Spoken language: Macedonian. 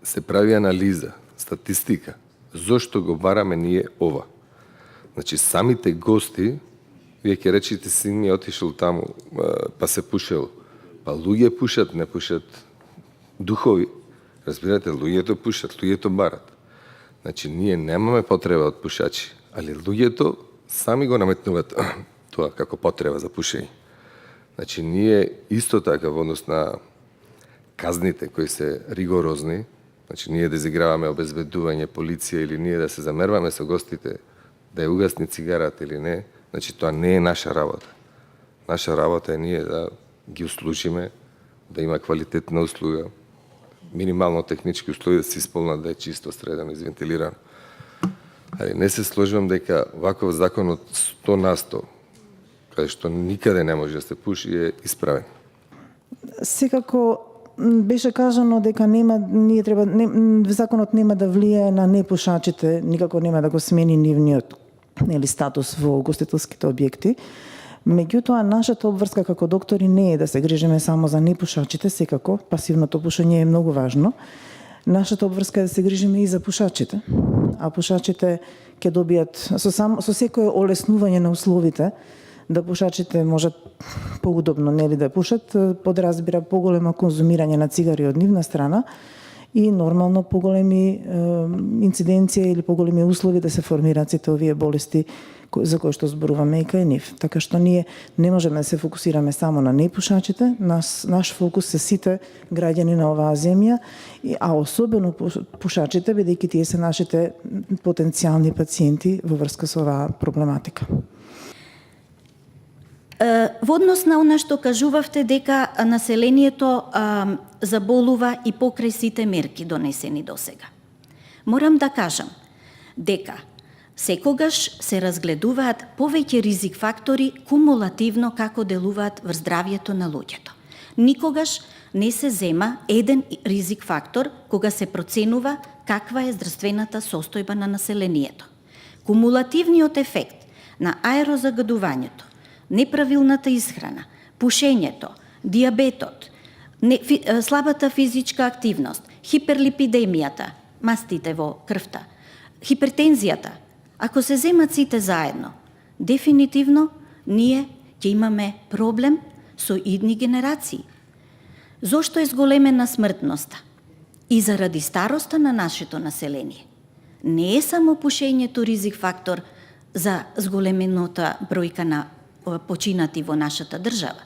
се прави анализа, статистика, зошто го бараме ние ова. Значи, самите гости, вие ќе речете, син ми отишел таму, па се пушел. Па луѓе пушат, не пушат духови. Разбирате, луѓето пушат, луѓето барат. Значи, ние немаме потреба од пушачи, али луѓето сами го наметнуваат тоа како потреба за пушење. Значи, ние исто така во однос на казните кои се ригорозни, значи ние да изиграваме обезбедување, полиција или ние да се замерваме со гостите да ја угасни цигарата или не, значи тоа не е наша работа. Наша работа е ние да ги услужиме, да има квалитетна услуга, минимално технички услови да се исполнат, да е чисто, средено, извентилирано. Али не се сложувам дека ваков закон од 100 на 100, каде што никаде не може да се пуши, е исправен. Секако беше кажано дека законот нема да влијае на непушачите, никако нема да го смени нивниот статус во гостителските објекти. Меѓутоа, нашата обврска како доктори не е да се грижиме само за непушачите, секако, пасивното пушење е многу важно. Нашата обврска е да се грижиме и за пушачите, а пушачите ќе добијат со секое олеснување на условите да пушачите можат поудобно да пушат, подразбира поголемо конзумирање на цигари од нивна страна и нормално поголеми инциденции или поголеми услови да се формираат сите овие болести за кои што зборуваме и кај нив. Така што ние не можеме да се фокусираме само на непушачите, наш фокус се сите граѓани на оваа земја, а особено пушачите, бидејќи тие се нашите потенцијални пациенти во врска со оваа проблематика. Во однос на она што кажувавте дека населението заболува и покрај сите мерки донесени досега. Морам да кажам дека секогаш се разгледуваат повеќе ризик фактори кумулативно како делуваат врз здравјето на луѓето. Никогаш не се зема еден ризик фактор кога се проценува каква е здравствената состојба на населението. Кумулативниот ефект на аерозагадувањето, неправилната исхрана, пушењето, диабетот, слабата физичка активност, хиперлипидемијата, мастите во крвта, хипертензијата, ако се земат сите заедно, дефинитивно ние ќе имаме проблем со идни генерации. Зошто е зголемена смртноста? И заради староста на нашето население. Не е само пушењето ризик фактор за зголемената бројка на починати во нашата држава.